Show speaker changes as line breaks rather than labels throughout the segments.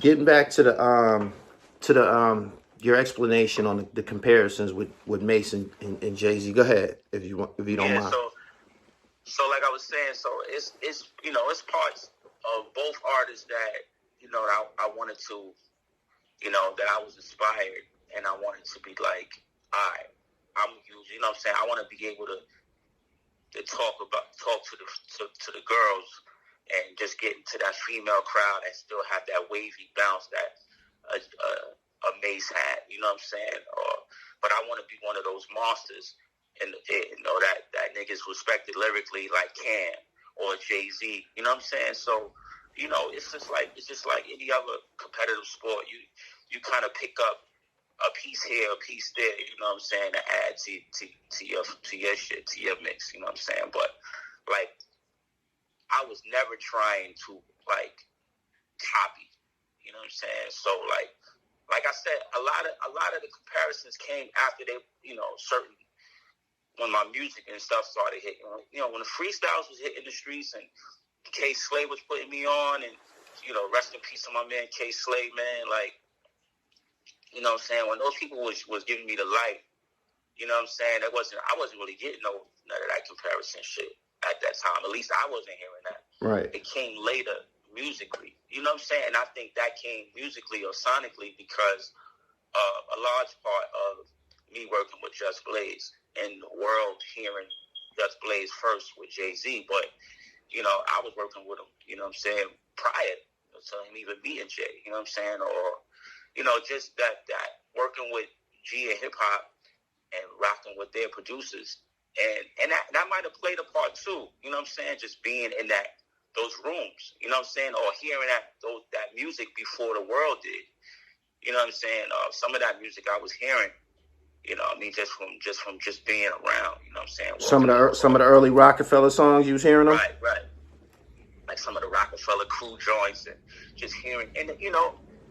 Getting back to the your explanation on the comparisons with Mason and Jay-Z. Go ahead if you don't mind.
So like I was saying, so it's it's parts of both artists that I wanted to that I was inspired and I wanted to be like, I'm using, you know what I'm saying? I want to be able to talk to the girls and just get into that female crowd and still have that wavy bounce that a Mace had, you know what I'm saying? But I want to be one of those monsters and that niggas respected lyrically like Cam or Jay-Z, you know what I'm saying? So, it's just like any other competitive sport. You kind of pick up a piece here, a piece there, you know what I'm saying, to add to your shit, to your mix, you know what I'm saying? But like, I was never trying to like copy, you know what I'm saying? So like I said, a lot of the comparisons came after they, certain, when my music and stuff started hitting, when the freestyles was hitting the streets and K Slay was putting me on, and rest in peace to my man K Slay, man, like, you know what I'm saying, when those people was giving me the light, you know what I'm saying, I wasn't really getting none of that comparison shit at that time. At least I wasn't hearing that.
Right.
It came later musically. You know what I'm saying? And I think that came musically or sonically because a large part of me working with Just Blaze and the world hearing Just Blaze first with Jay-Z. But, I was working with him, you know what I'm saying, prior to him even meeting Jay, you know what I'm saying? Or, just that working with G and hip-hop and rocking with their producers. And that might have played a part too, you know what I'm saying? Just being in those rooms, you know what I'm saying? Or hearing that music before the world did. You know what I'm saying? Some of that music I was hearing, just from being around, you know what I'm saying?
Some of the early Rocafella songs you was hearing them?
Right. Like some of the Rocafella crew joints and just hearing, and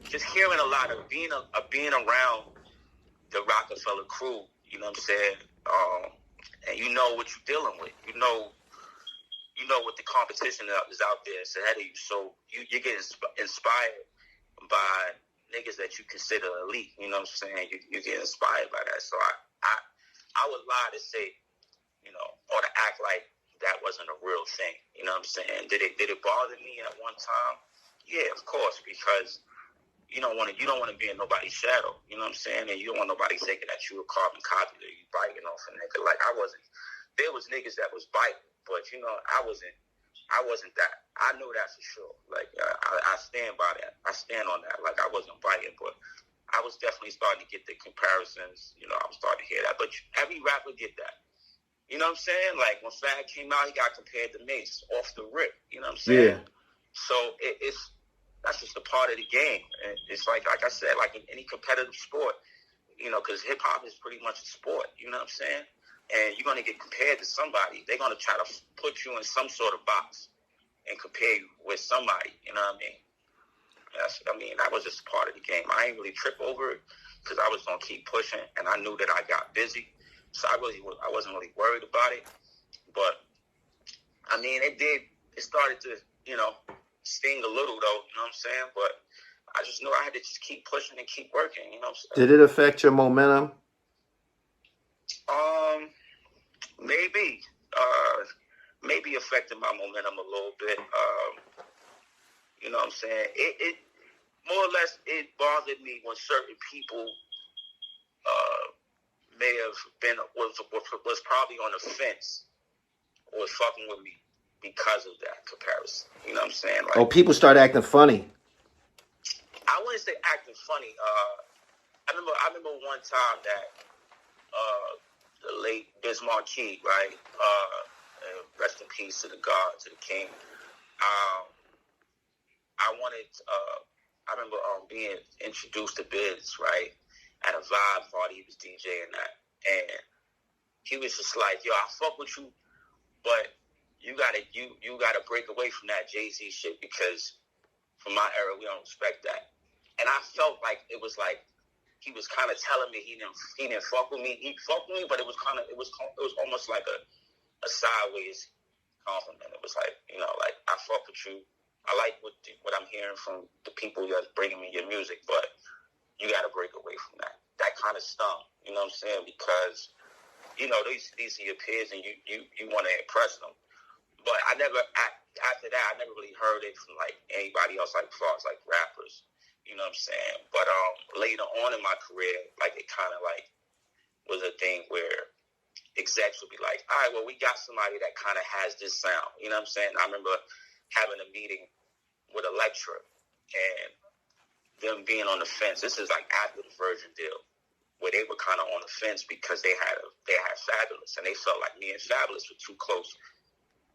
just hearing a lot of being around the Rocafella crew, you know what I'm saying? And you know what you're dealing with. You know what the competition is out there. It's ahead of you. So you get inspired by niggas that you consider elite. You know what I'm saying? You get inspired by that. So I would lie to say, or to act like that wasn't a real thing. You know what I'm saying? Did it bother me at one time? Yeah, of course, because you don't want to be in nobody's shadow. You know what I'm saying? And you don't want nobody thinking that you a carbon copy or you biting off a nigga. Like I wasn't. There was niggas that was biting, but I wasn't that. I know that for sure. Like I stand by that. I stand on that. Like I wasn't biting, but I was definitely starting to get the comparisons. I was starting to hear that. But every rapper get that. You know what I'm saying? Like when Fab came out, he got compared to Mace off the rip. You know what I'm saying?
Yeah.
So that's just a part of the game. And it's like I said, like in any competitive sport, because hip hop is pretty much a sport. You know what I'm saying? And you're going to get compared to somebody. They're going to try to put you in some sort of box and compare you with somebody. You know what I mean? That was just part of the game. I ain't really trip over it because I was going to keep pushing, and I knew that I got busy. So I wasn't really worried about it. But, I mean, it started to, sting a little, though. You know what I'm saying? But I just knew I had to just keep pushing and keep working. You know what I'm saying?
Did it affect your momentum?
Maybe affected my momentum a little bit. You know what I'm saying? It more or less, it bothered me when certain people may have was probably on the fence or was fucking with me because of that comparison. You know what I'm saying? Like,
people start acting funny.
I wouldn't say acting funny. I remember one time that the late Biz Markie, right? Rest in peace to the God, to the King. I remember being introduced to Biz, right? At a vibe party, he was DJing that. And he was just like, yo, I fuck with you, but you gotta break away from that Jay-Z shit because from my era, we don't respect that. And I felt like it was like he was kind of telling me he didn't fuck with me. He fucked with me, but it was almost like a sideways compliment. It was like, like I fuck with you, I like what I'm hearing from the people that's bringing me your music, but you got to break away from that. That kind of stung, you know what I'm saying? Because, you know, these are your peers and you want to impress them. But after that, I never really heard it from, like, anybody else, like, as far as, like, rappers, you know what I'm saying? But later on in my career, like, it kind of, like, was a thing where execs would be like, all right, well, we got somebody that kind of has this sound, you know what I'm saying? I remember having a meeting with a lecturer and them being on the fence. This is like after the Virgin deal, where they were kind of on the fence because they had Fabulous, and they felt like me and Fabulous were too close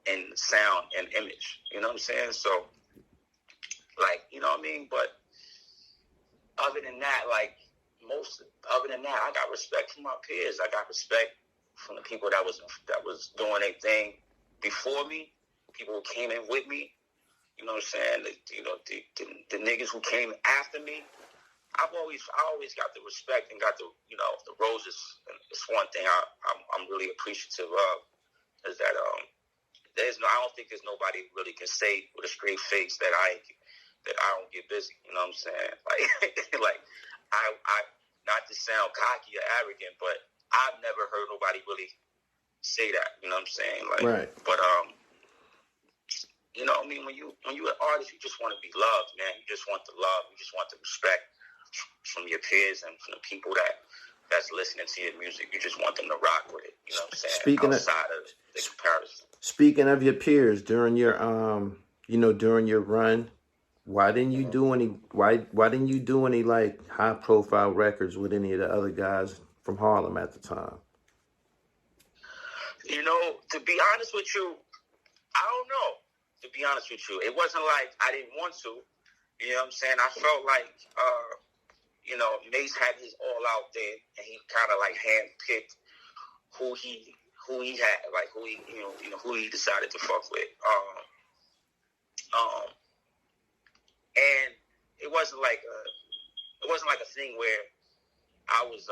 in sound and image. You know what I'm saying? So, like, you know what I mean? But other than that, I got respect from my peers. I got respect from the people that was doing their thing before me, people who came in with me. You know what I'm saying? The niggas who came after me, I always got the respect and got the roses. And it's one thing I'm really appreciative of is that I don't think there's nobody really can say with a straight face that I don't get busy. You know what I'm saying? Like I not to sound cocky or arrogant, but I've never heard nobody really say that. You know what I'm saying? Like,
right.
But you know what I mean? When you're an artist, you just want to be loved, man. You just want the love. You just want the respect from your peers and from the people that's listening to your music. You just want them to rock with it. You know what I'm saying? Outside of the comparison.
Speaking of your peers, during your during your run, why didn't you do any like high profile records with any of the other guys from Harlem at the time?
You know, to be honest with you, I don't know. To be honest with you, it wasn't like I didn't want to. You know what I'm saying? I felt like, Mace had his all out there, and he kind of like handpicked who he had, like who he decided to fuck with. And it wasn't like a thing where I was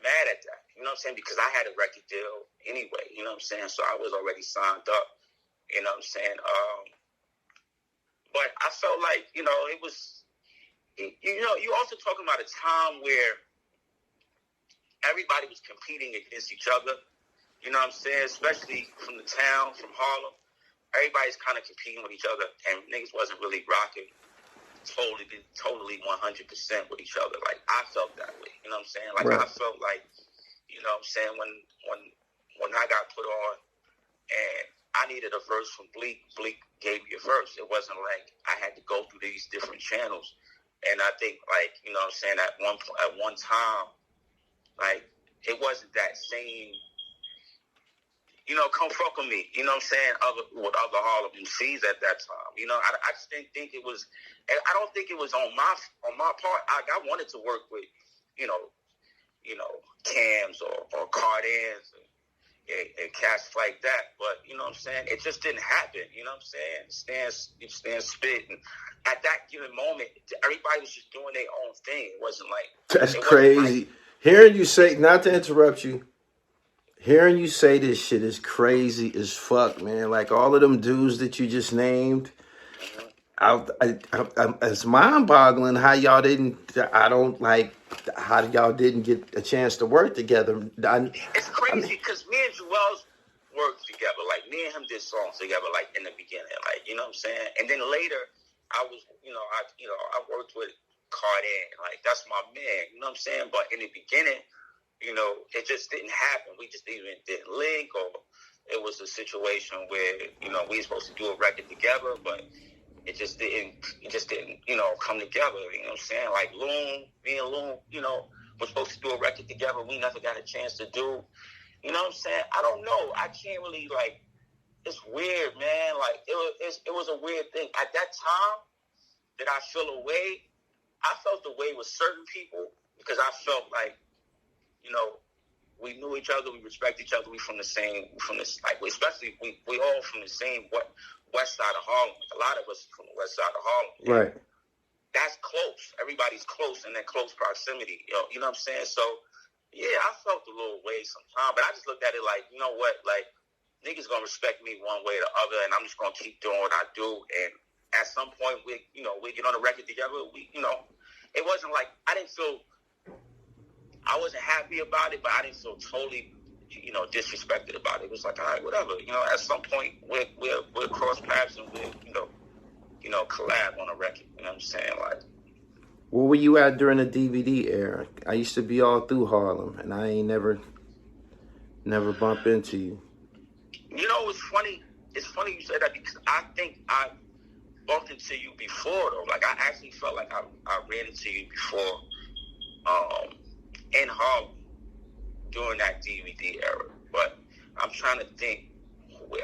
mad at that. You know what I'm saying? Because I had a record deal anyway. You know what I'm saying? So I was already signed up. You know what I'm saying? But I felt like, it was, you also talking about a time where everybody was competing against each other. You know what I'm saying? Especially from the town, from Harlem. Everybody's kind of competing with each other, and niggas wasn't really rocking totally 100% with each other. Like, I felt that way. You know what I'm saying? Like, right. I felt like, you know what I'm saying, when I got put on and I needed a verse from Bleak gave me a verse. It wasn't like I had to go through these different channels. And I think, like, you know what I'm saying, at one time, like, it wasn't that same, come fuck with me, you know what I'm saying, with other Harlem MCs at that time. I just didn't think it was, I don't think it was on my part. I wanted to work with, Cams or Cardans and cats like that, but you know what I'm saying, it just didn't happen. You know what I'm saying? Stand spit, and at that given moment, everybody was just doing their own thing. It wasn't like
that's crazy. Hearing you say, not to interrupt you, hearing you say this shit is crazy as fuck, man. Like all of them dudes that you just named. It's mind-boggling how y'all didn't. How y'all didn't get a chance to work together.
It's crazy because me and Joel's worked together. Like me and him did songs together. Like in the beginning, like you know what I'm saying. And then later, I worked with Cardan. Like that's my man. You know what I'm saying. But in the beginning, it just didn't happen. We just even didn't link, or it was a situation where we were supposed to do a record together, but it just didn't, come together. You know what I'm saying? Like me and Loon, we're supposed to do a record together. We never got a chance to do. You know what I'm saying? I don't know. I can't really, like, it's weird, man. Like, it was a weird thing. At that time, did I feel a way? I felt the way with certain people because I felt like, we knew each other, we respect each other, especially we all from the same west side of Harlem. A lot of us from the west side of Harlem.
Right.
That's close. Everybody's close in that close proximity. You know what I'm saying? So, yeah, I felt a little way sometimes, but I just looked at it like, you know what? Like, niggas gonna respect me one way or the other, and I'm just gonna keep doing what I do. And at some point we get on a record together. It wasn't like I wasn't happy about it, but I didn't feel totally, disrespected about it. It was like, all right, whatever. At some point we'll cross paths and we'll, collab on a record. You know what I'm saying? Like,
where were you at during the DVD era? I used to be all through Harlem, and I ain't never bump into you.
It's funny. It's funny you said that because I think I bumped into you before, though. Like, I actually felt like I ran into you before in Harlem during that DVD era. But I'm trying to think.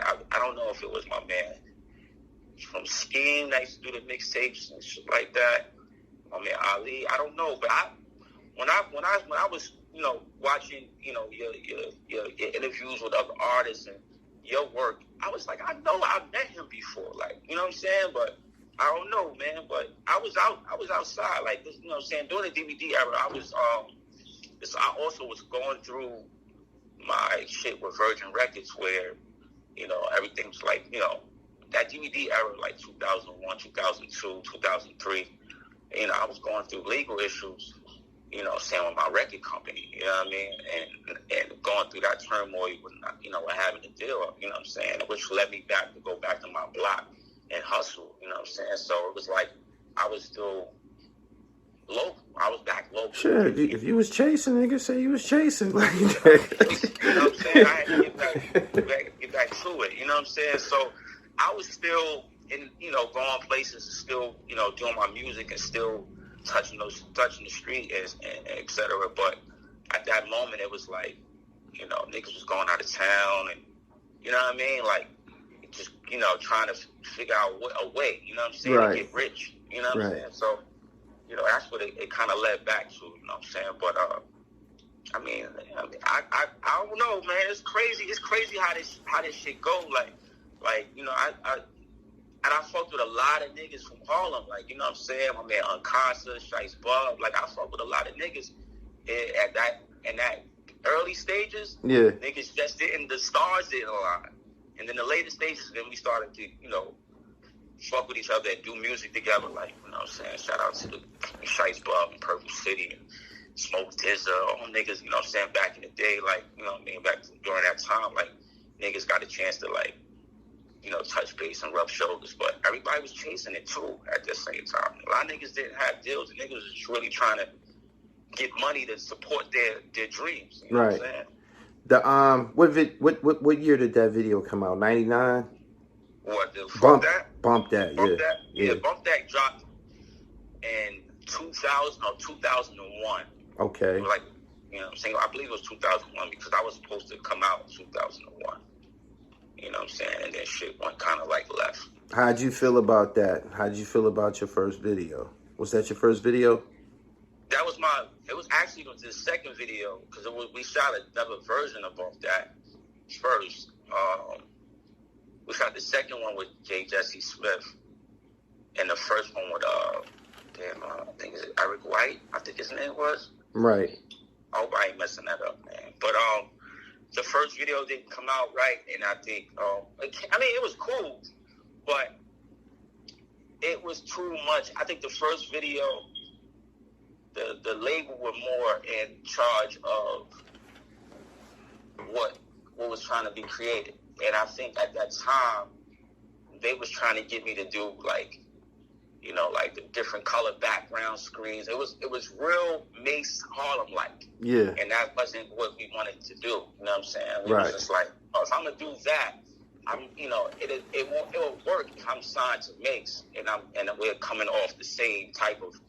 I don't know if it was my man from Scheme that used to do the mixtapes and shit like that. My man Ali. I don't know. But when I was watching your interviews with other artists and your work, I was like, I know I met him before, like, you know what I'm saying? But I don't know, man. But I was outside, like, this, you know what I'm saying? During the DVD era, I also was going through my shit with Virgin Records, where everything was like, that DVD era, like 2001, 2002, 2003. I was going through legal issues, saying with my record company, you know what I mean? And going through that turmoil with, having to deal with, you know what I'm saying? Which led me to go back to my block and hustle, you know what I'm saying? So it was like, I was still local. I was back local.
Sure, if you was chasing, nigga, say you was chasing. Like,
you know what I'm saying? I had to get back to it, you know what I'm saying? So I was still in, going places and still, doing my music and still touching the street and et cetera. But at that moment, it was like, niggas was going out of town and, you know what I mean? Like, just, trying to figure out a way, you know what I'm saying,
right,
to get rich, you know what I'm saying? So, that's what it kind of led back to, you know what I'm saying? But, I don't know, man. It's crazy. It's crazy how this shit go. Like, I fucked with a lot of niggas from Harlem, like, you know what I'm saying? My man Uncasa, Shice Bub, like, I fucked with a lot of niggas in that early stages.
Yeah.
Niggas just didn't, the stars didn't align. And then the later stages, then we started to, fuck with each other and do music together, like, you know what I'm saying? Shout out to the Shice Bub and Purple City and Smoke Dizza, all niggas, you know what I'm saying, back in the day, like, you know what I mean, back during that time, like, niggas got a chance to, like, touch base and rub shoulders, but everybody was chasing it too at the same time. A lot of niggas didn't have deals, and niggas was just really trying to get money to support their dreams. You know
right.
What I'm saying?
What year did that video come out? 99?
What,
Bump That?
Bump That?
Yeah.
Bump That dropped in 2000 or 2001.
Okay.
Like, you know what I'm saying? I believe it was 2001 because I was supposed to come out in 2001. You know what I'm saying? And then shit went kind of like left.
How'd you feel about that? How'd you feel about your first video? Was that your first video?
That was it was actually the second video because we shot another version of Bump That first. We shot the second one with Jesse Smith and the first one with, I think it's Eric White, I think his name was.
Right.
I hope I ain't messing that up, man. But, the first video didn't come out right, and I think, it was cool, but it was too much. I think the first video, the label were more in charge of what was trying to be created. And I think at that time, they was trying to get me to do, like, like the different color background screens. It was real Mace Harlem-like.
Yeah.
And that wasn't what we wanted to do. You know what I'm saying? We
right.
was just like, if I'm gonna do that, it won't work if I'm signed to Mace and we're coming off the same type of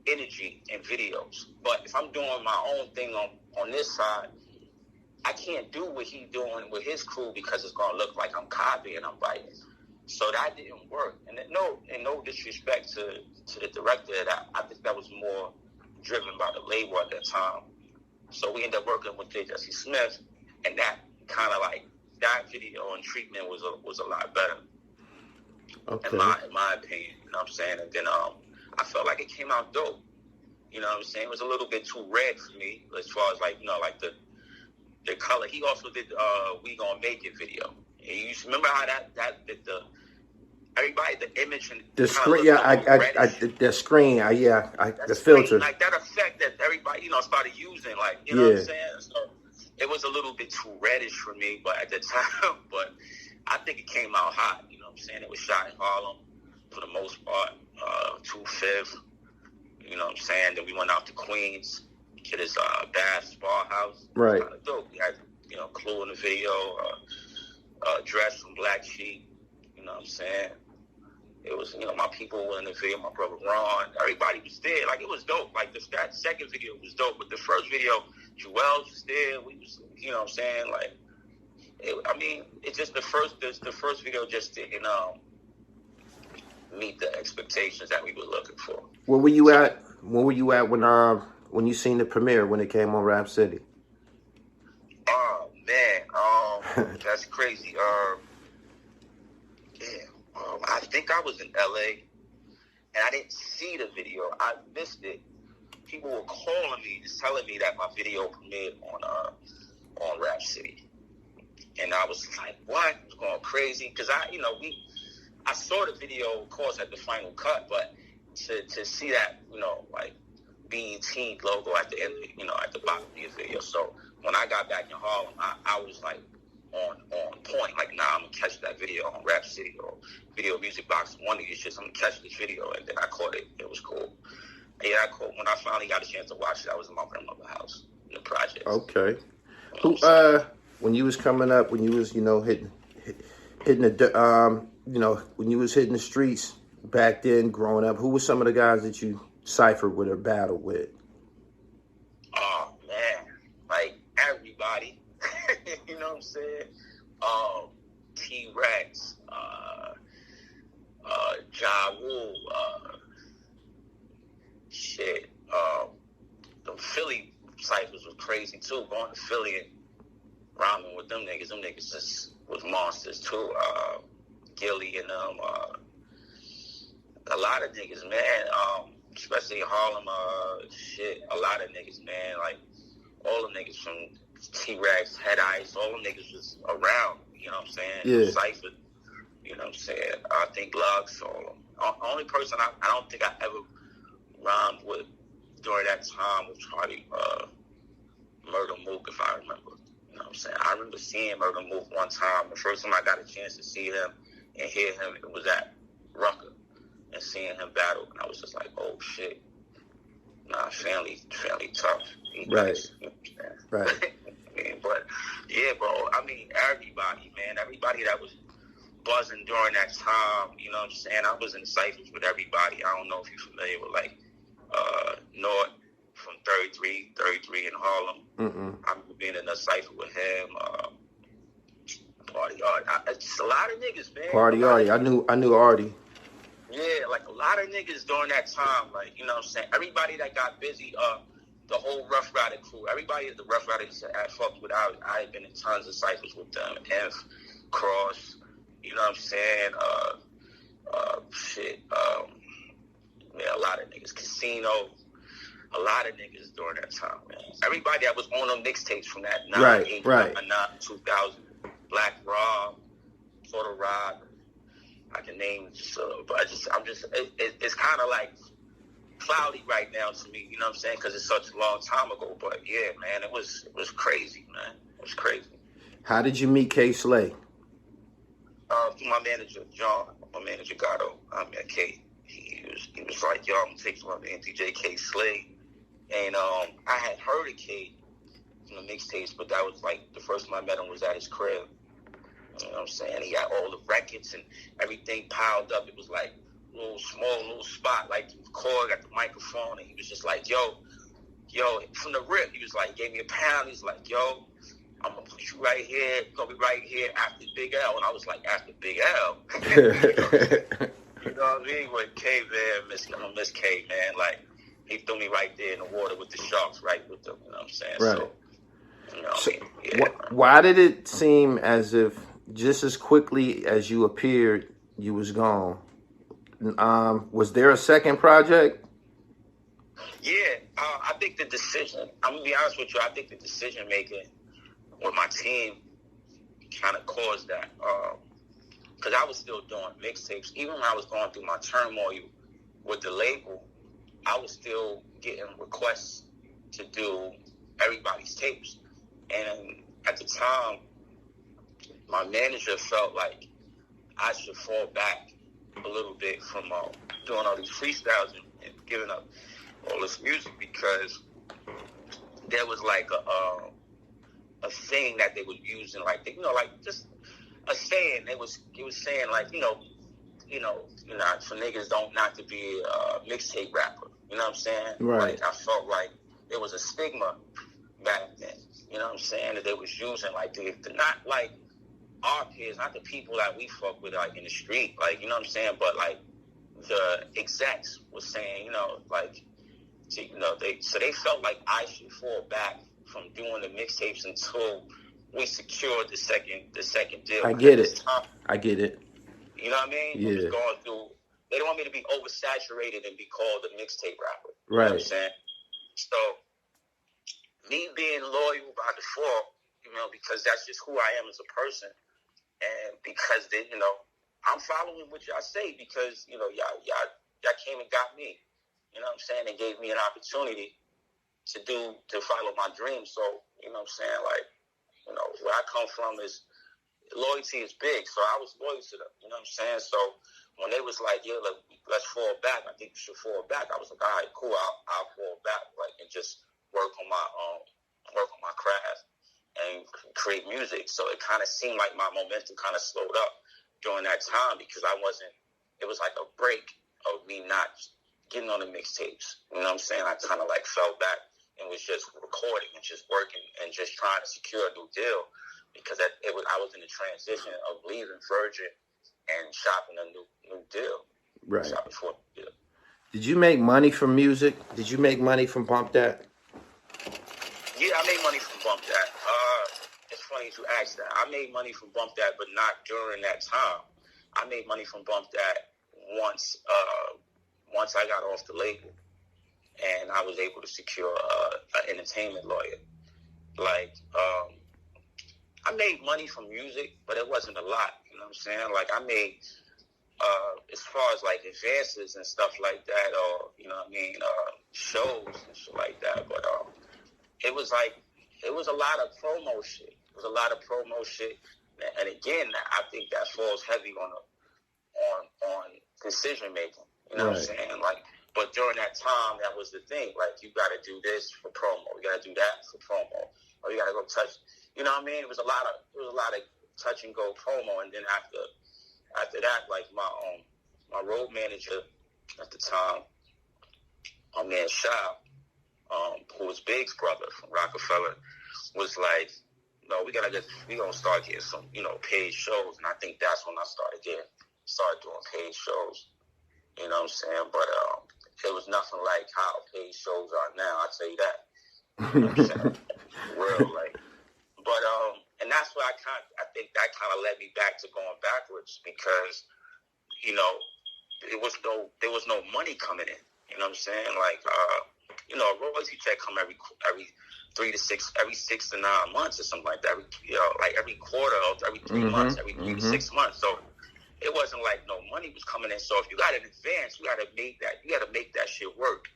energy in videos. But if I'm doing my own thing on this side, I can't do what he's doing with his crew because it's gonna look like I'm copying, I'm biting. So that didn't work. And no disrespect to the director, I think that was more driven by the label at that time. So we ended up working with Jesse Smith, and that kind of like, that video and treatment was a lot better. Okay. In my opinion, you know what I'm saying? And then I felt like it came out dope. You know what I'm saying? It was a little bit too red for me as far as like, like the color. He also did We Gonna Make It video. And you remember how that everybody, the image and
The
kind of
screen,
looked
yeah,
a little reddish.
the screen,
That
the
screen,
filter,
like that effect that everybody, started using, like, you know what I'm
yeah,
saying? So it was a little bit too reddish for me, but at the time, but I think it came out hot, you know what I'm saying? It was shot in Harlem for the most part, 2/5, you know what I'm saying? Then we went out to Queens to this Bath Spa House. It was
right.
kind of dope. We had, Clue in the video, Dress from Black Sheep, you know what I'm saying? It was, my people were in the video, my brother Ron, everybody was there. Like, it was dope. Like, that second video was dope, but the first video, Joel was there. We was, you know what I'm saying? Like, it's just the first video just didn't meet the expectations that we were looking for.
Where were you at? Where were you at when you seen the premiere when it came on Rap City?
Oh man, that's crazy. I think I was in LA and I didn't see the video. I missed it. People were calling me, just telling me that my video premiered on Rap City, and I was like, "What?" I was going crazy because I saw the video, of course, at the final cut, but to see that, like BET logo at the end, at the bottom of the video. So when I got back in Harlem, I was like on point. Like, nah, I'm gonna catch that video on Rap City or Video Music Box. One of these shits, I'm gonna catch this video, and then I caught it. It was cool. Yeah, I caught when I finally got a chance to watch it. I was in my grandmother's house in the projects.
Okay. Who when you was coming up, when you was hitting the when you was hitting the streets back then, growing up, who were some of the guys that you ciphered with or battled with?
Oh man, like everybody. You know what I'm saying? THRU, THRU, shit. The Philly ciphers was crazy too. Going to Philly and rhyming with them niggas just was monsters too. Gully and them, a lot of niggas, man. Especially in Harlem, a lot of niggas, man. Like all them niggas from T-Rex, Head Ice, all them niggas was around. You know what I'm saying?
Yeah.
Cypher. You know what I'm saying? I think Lugs. Only person I don't think I ever rhymed with during that time was probably Murder Mook, if I remember. You know what I'm saying? I remember seeing Murder Mook one time. The first time I got a chance to see him and hear him, it was at Rucker, and seeing him battle, and I was just like, oh shit. Nah, family tough.
Right.
Nice.
Right.
But yeah, bro. I mean, everybody, man. Everybody that was buzzing during that time. You know what I'm saying? I was in ciphers with everybody. I don't know if you're familiar with like Nord from 33 in Harlem. I remember being in a cipher with him. Party Art. Just a lot of niggas, man.
Party Artie. I knew Artie.
Yeah, like a lot of niggas during that time, like, you know what I'm saying? Everybody that got busy, the whole Rough Rider crew, everybody at the Rough Riders I fucked with, I had been in tons of ciphers with them. F, Cross, you know what I'm saying? Man, a lot of niggas. Casino, a lot of niggas during that time, man. Everybody that was on them mixtapes from that 9, 2000, Black Rob, Photo Rob, I can name, but it's kind of like cloudy right now to me, you know what I'm saying? Because it's such a long time ago. But yeah, man, it was crazy, man. It was crazy.
How did you meet K Slay?
Through my manager, John, my manager Gatto. I met K. He was like, yo, I'm gonna take you on the DJ K Slay, and I had heard of K from the mixtapes, but that was like the first time I met him was at his crib. You know what I'm saying? He had all the records and everything piled up. It was like a little spot, like to record, got the microphone, and he was just like, yo, from the rip, he was like, gave me £1. He's like, yo, I'm gonna put you right here, you're gonna be right here after Big L. And I was like, after Big L? You know what I mean? With K, man, Miss K, man, like, he threw me right there in the water with the sharks, right with them, you know what I'm saying?
Right.
So, you know what I mean? Yeah,
why did it seem as if just as quickly as you appeared, you was gone? Was there a second project?
Yeah, I think the decision, I'm going to be honest with you, I think the decision making with my team kind of caused that. because I was still doing mixtapes. Even when I was going through my turmoil with the label, I was still getting requests to do everybody's tapes. And at the time, my manager felt like I should fall back a little bit from doing all these freestyles and giving up all this music, because there was like a thing that they were using, like like just a saying. It was saying like for niggas don't not to be a mixtape rapper. You know what I'm saying?
Right.
Like I felt like there was a stigma back then. You know what I'm saying? That they was using like the not like our peers, not the people that we fuck with like in the street, like, you know what I'm saying? But like the execs was saying, they felt like I should fall back from doing the mixtapes until we secured the second deal.
I get it. I get it.
You know what I mean?
Yeah.
It was going through. They don't want me to be oversaturated and be called a mixtape rapper. You
Right.
know what I'm saying? So me being loyal by default, because that's just who I am as a person. And because I'm following what y'all say, because y'all came and got me. You know what I'm saying? They gave me an opportunity to follow my dreams. So you know what I'm saying? Like, where I come from is loyalty is big. So I was loyal to them. You know what I'm saying? So when they was like, yeah, let's fall back. I think you should fall back. I was like, all right, cool. I'll fall back, like, and just work on my craft and create music. So it kind of seemed like my momentum kind of slowed up during that time, because it was like a break of me not getting on the mixtapes. You know what I'm saying? I kind of like fell back and was just recording and just working and just trying to secure a new deal, because I was in the transition of leaving Virgin and shopping a new deal.
Right.
Shopping for a deal.
Did you make money from music? Did you make money from Bump That?
Yeah, I made money from Bump That. It's funny you asked that. I made money from Bump That, but not during that time. I made money from Bump That once I got off the label, and I was able to secure an entertainment lawyer. Like, I made money from music, but it wasn't a lot. You know what I'm saying? Like, I made, as far as like advances and stuff like that, or shows and shit like that. But it was a lot of promo shit. It was a lot of promo shit, and again, I think that falls heavy on decision making. You know what I'm saying? Like, but during that time, that was the thing. Like, you got to do this for promo. You got to do that for promo. Or you got to go touch. You know what I mean? It was a lot of touch and go promo, and then after that, like my road manager at the time, my man Shao, who was Big's brother from Rocafella, was like, no, we gonna start getting some, paid shows. And I think that's when I started doing paid shows. You know what I'm saying? But it was nothing like how paid shows are now, I'll tell you that. You know what I'm saying? Real, like. But and that's why I think that kind of led me back to going backwards, because, there was no money coming in. You know what I'm saying? Like, a royalty check come every 6 to 9 months or something like that. Every quarter or every 3 months, every 3 to 6 months. So it wasn't like no money was coming in. So if you got an advance, you got to make that shit work.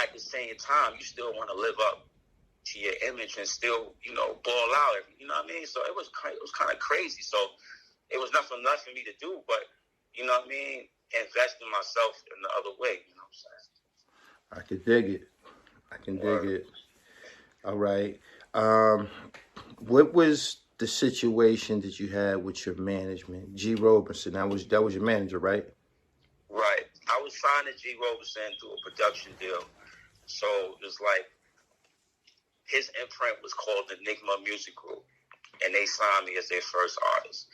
At the same time, you still want to live up to your image and still, ball out. You know what I mean? So it was kind of crazy. So it was nothing left for me to do, but, you know what I mean, invest in myself in the other way. You know what I'm saying?
I can dig it. Dig it. All right. What was the situation that you had with your management, G. Robinson? That was your manager, right?
Right. I was signed to G. Robinson through a production deal. So it was like, his imprint was called Enigma Music Group, and they signed me as their first artist.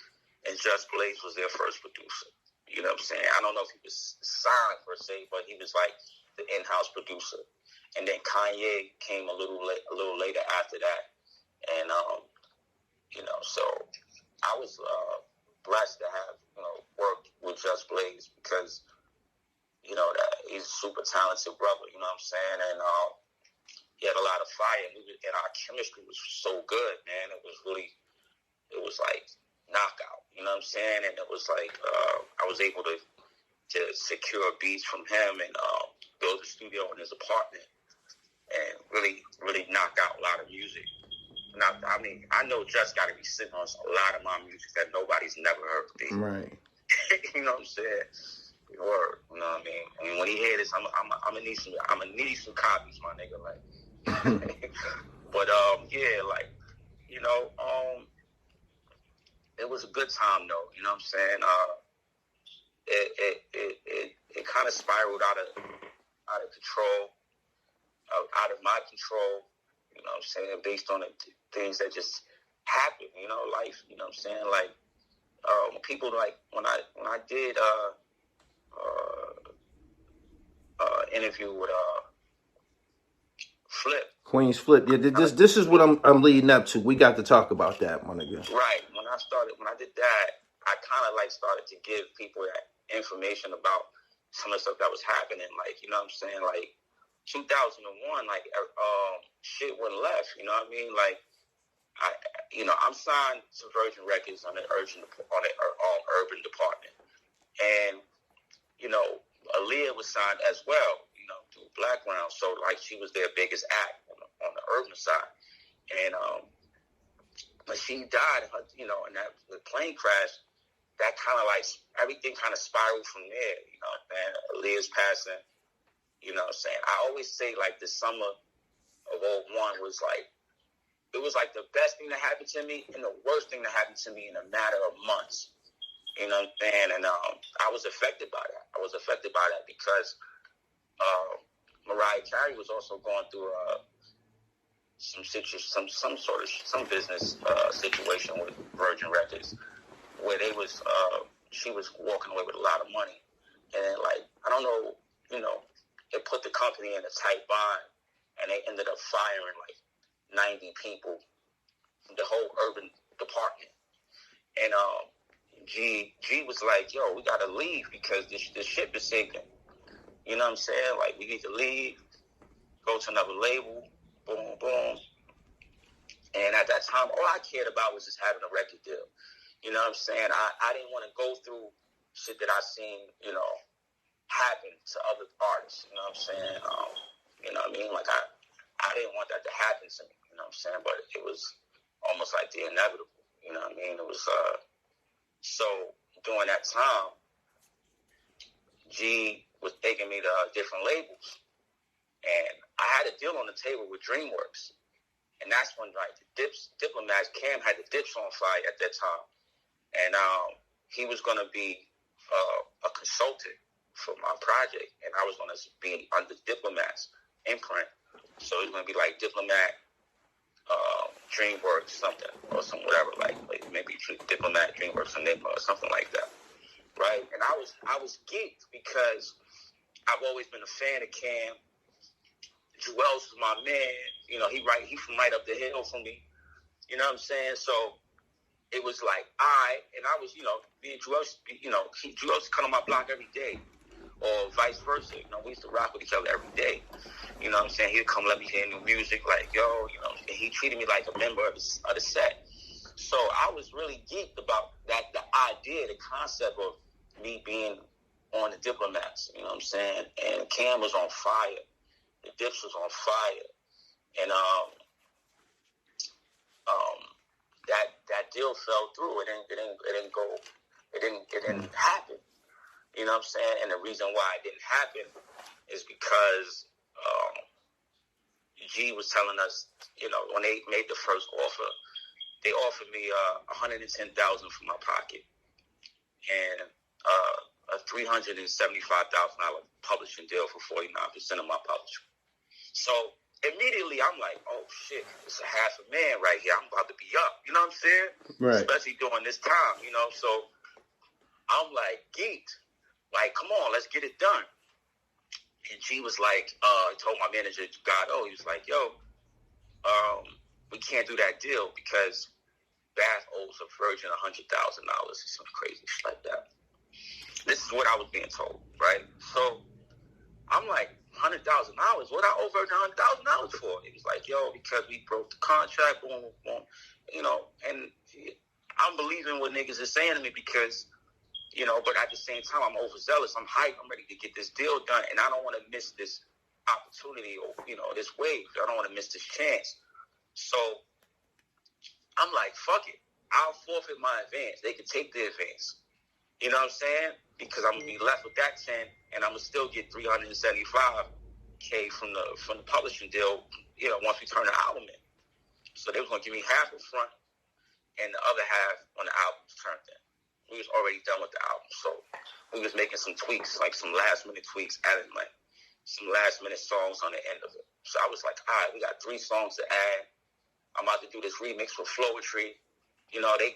And Just Blaze was their first producer. You know what I'm saying? I don't know if he was signed per se, but he was like the in-house producer. And then Kanye came a little later after that. And so I was blessed to have worked with Just Blaze, because that he's a super talented brother. You know what I'm saying? And he had a lot of fire, and our chemistry was so good, man. It was like knockout. You know what I'm saying? And it was like I was able to secure beats from him and build a studio in his apartment and really, really knock out a lot of music. Now, I mean, I know Just got to be sitting on a lot of my music that nobody's never heard of.
Right.
You know what I'm saying? Or, you know what I mean? I mean, when he hear this, I'm gonna need some copies, my nigga. Like, but yeah, like, you know, it was a good time though. You know what I'm saying? It kind of spiraled out of control, out of my control. You know what I'm saying? Based on the things that just happen. You know, life. You know what I'm saying? Like, people like when I did interview with Flip.
Queen's Flip. Yeah, this is what I'm leading up to. We got to talk about that, my nigga.
Right. When I did that, I kind of like started to give people that information about some of the stuff that was happening. Like, you know what I'm saying? Like 2001, like shit went left. You know what I mean? Like, I'm signed to Virgin Records on the urban department, and you know, Aaliyah was signed as well. You know, through Blackground. So like, she was their biggest act on the urban side, and but she died. You know, in that the plane crash, that kind of like everything kind of spiraled from there. You know, man, Aaliyah's passing. You know what I'm saying? I always say like the summer of 2001 was like. It was like the best thing that happened to me and the worst thing that happened to me in a matter of months. You know what I'm saying? And I was affected by that. I was affected by that because Mariah Carey was also going through some business situation with Virgin Records where she was walking away with a lot of money. And like, I don't know, you know, it put the company in a tight bind and they ended up firing like 90 people, the whole urban department. And G was like, yo, we gotta leave because this ship is sinking. You know what I'm saying? Like, we need to leave, go to another label, boom, boom. And at that time, all I cared about was just having a record deal. You know what I'm saying? I didn't want to go through shit that I seen, you know, happen to other artists. You know what I'm saying? You know what I mean? Like, I didn't want that to happen to me. You know what I'm saying? But it was almost like the inevitable. You know what I mean? It was, so during that time, G was taking me to different labels. And I had a deal on the table with DreamWorks. And that's when, like, Diplomats, Cam had the Dips on fire at that time. And he was going to be a consultant for my project. And I was going to be under Diplomats imprint. So it's going to be like Diplomat, DreamWorks, something, or some whatever, like maybe Diplomat, DreamWorks, Enigma, or something like that, right? And I was geeked because I've always been a fan of Cam. Jewels was my man. You know, he from right up the hill from me. You know what I'm saying? So it was like and I was, you know, me and Jewels, you know, Jewels would come on my block every day. Or vice versa. You know, we used to rock with each other every day. You know what I'm saying? He'd come let me hear new music, like, yo, you know, and he treated me like a member of the set. So I was really geeked about that, the idea, the concept of me being on the Diplomats, you know what I'm saying? And Cam was on fire. The Dips was on fire. And that deal fell through. It didn't happen. You know what I'm saying? And the reason why it didn't happen is because G was telling us, you know, when they made the first offer, they offered me $110,000 for my pocket and a $375,000 publishing deal for 49% of my publishing. So immediately I'm like, oh shit, it's a $500,000 right here. I'm about to be up. You know what I'm saying?
Right.
Especially during this time, you know. So I'm like geeked. Like, come on, let's get it done. And G was like, told my manager, he was like, yo, we can't do that deal because Bath owes a Virgin $100,000 or some crazy shit like that. This is what I was being told, right? So I'm like, $100,000? What I owe Virgin $100,000 for? He was like, yo, because we broke the contract, boom, boom, you know. And I'm believing what niggas are saying to me because, you know, but at the same time, I'm overzealous. I'm hyped. I'm ready to get this deal done. And I don't want to miss this opportunity or, you know, this wave. I don't want to miss this chance. So I'm like, fuck it. I'll forfeit my advance. They can take the advance. You know what I'm saying? Because I'm going to be left with that 10 and I'm going to still get $375K from the publishing deal, you know, once we turn the album in. So they was going to give me half in front and the other half when the album's turned in. We was already done with the album, so we was making some tweaks, like some last-minute tweaks, adding like some last-minute songs on the end of it. So I was like, all right, we got 3 songs to add. I'm about to do this remix with Flowetry. You know, they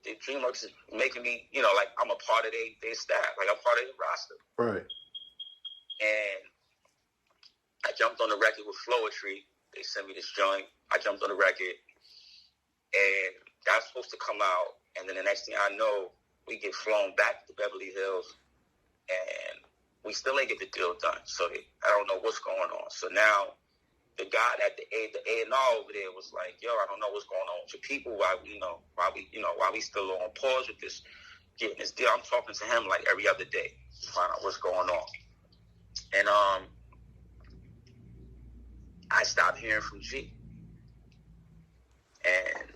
DreamWorks is making me, you know, like I'm a part of their staff, like I'm part of their roster.
Right.
And I jumped on the record with Flowetry. They sent me this joint. I jumped on the record, and that was supposed to come out. And then the next thing I know, we get flown back to Beverly Hills, and we still ain't get the deal done. So I don't know what's going on. So now the guy at the A&R over there was like, "Yo, I don't know what's going on with your people. Why we still on pause with this, getting this deal?" I'm talking to him like every other day to find out what's going on. And I stopped hearing from G, and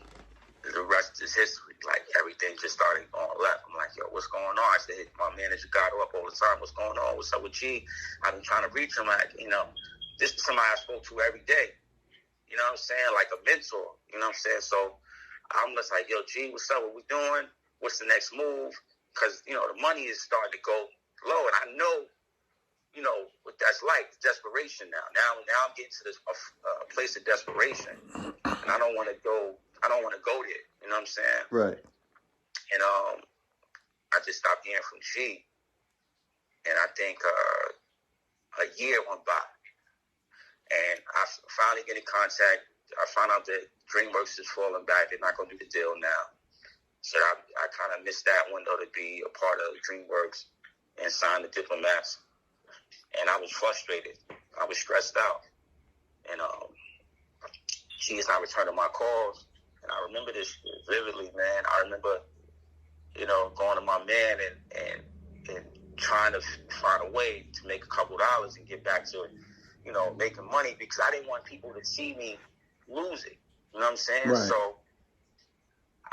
the rest is history. Like, everything just started going left. I'm like, yo, what's going on? I said, my manager got her up all the time. What's going on? What's up with G? I've been trying to reach him. Like, you know, this is somebody I spoke to every day. You know what I'm saying? Like a mentor. You know what I'm saying? So I'm just like, yo, G, what's up? What we doing? What's the next move? Because, you know, the money is starting to go low. And I know, you know, what that's like. Desperation now. Now I'm getting to this place of desperation. And I don't want to go there. You know what I'm saying?
Right.
And I just stopped hearing from G. And I think a year went by. And I finally get in contact. I found out that DreamWorks is falling back. They're not going to do the deal now. So I kind of missed that window to be a part of DreamWorks and sign the Diplomats. And I was frustrated. I was stressed out. And G is not returning my calls. And I remember this vividly, man. I remember, you know, going to my man and trying to find a way to make a couple dollars and get back to it, you know, making money, because I didn't want people to see me lose it. You know what I'm saying?
Right.
So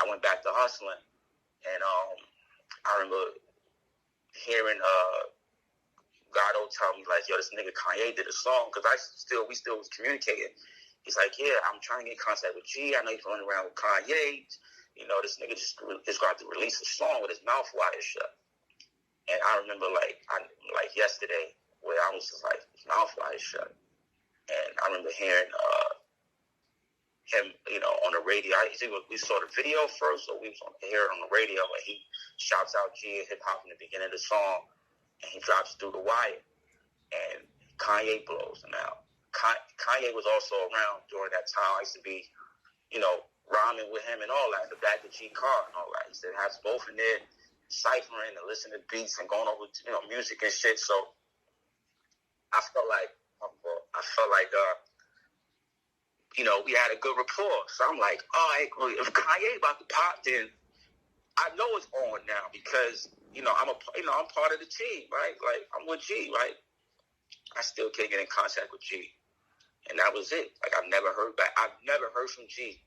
I went back to hustling. And I remember hearing Gado tell me, like, yo, this nigga Kanye did a song, because we still was communicating. He's like, yeah, I'm trying to get in contact with G. I know he's running around with Kanye. You know, this nigga just going to release a song with his mouth wired shut. And I remember, like yesterday, where I was just like, his mouth wired shut. And I remember hearing him, you know, on the radio. I think we saw the video first, so we was hearing on the radio, and he shouts out G and hip hop in the beginning of the song, and he drops through the wire, and Kanye blows him out. Kanye was also around during that time. I used to be, you know, rhyming with him and all that, in the back of G car and all that. He said has both in there ciphering and listening to beats and going over, you know, music and shit. So I felt like, you know, we had a good rapport. So I'm like, all right, well, if Kanye about to pop, then I know it's on now, because, you know, I'm part of the team, right? Like, I'm with G, right? I still can't get in contact with G. And that was it. Like, I've never heard back. I've never heard from G.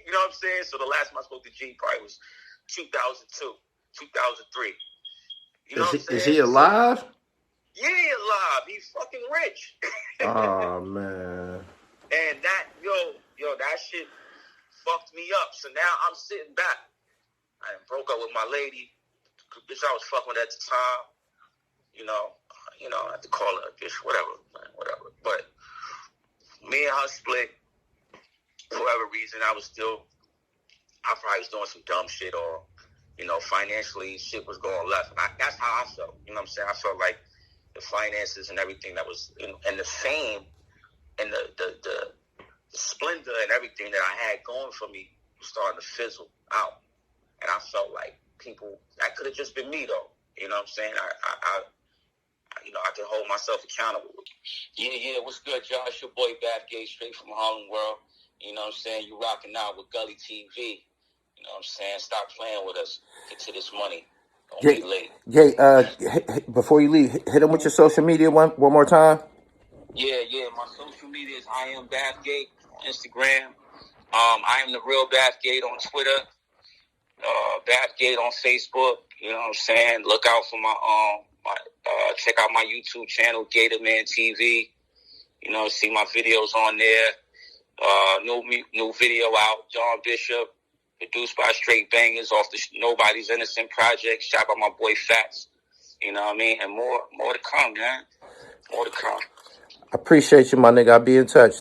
You know what I'm saying? So the last time I spoke to G probably was 2002, 2003. You know what I'm saying?
Is he alive?
Yeah, he alive. He's fucking rich.
Oh, man.
And that, that shit fucked me up. So now I'm sitting back. I broke up with my lady, bitch I was fucking with at the time. You know, I have to call her a bitch, whatever. But me and her split for whatever reason. I probably was doing some dumb shit, or, you know, financially shit was going left. And that's how I felt. You know what I'm saying? I felt like the finances and everything that was, and the fame and the splendor and everything that I had going for me was starting to fizzle out. And I felt like people, that could have just been me, though. You know what I'm saying? I can hold myself accountable. Yeah, what's good, y'all? It's your boy Bathgate, straight from Harlem World. You know what I'm saying? You rocking out with Gully TV. know what I'm saying? Stop playing with us. Get to this money. Don't
Jay,
be late.
before you leave, hit him with your social media one more time.
Yeah. My social media is I am Bathgate on Instagram. I am the real Bathgate on Twitter. Bathgate on Facebook. You know what I'm saying? Look out for my check out my YouTube channel, Gatorman TV. You know, see my videos on there. New video out, John Bishop, produced by Straight Bangers off the Nobody's Innocent project, shot by my boy Fats. You know what I mean? And more to come, man. More to come.
I appreciate you, my nigga. I'll be in touch.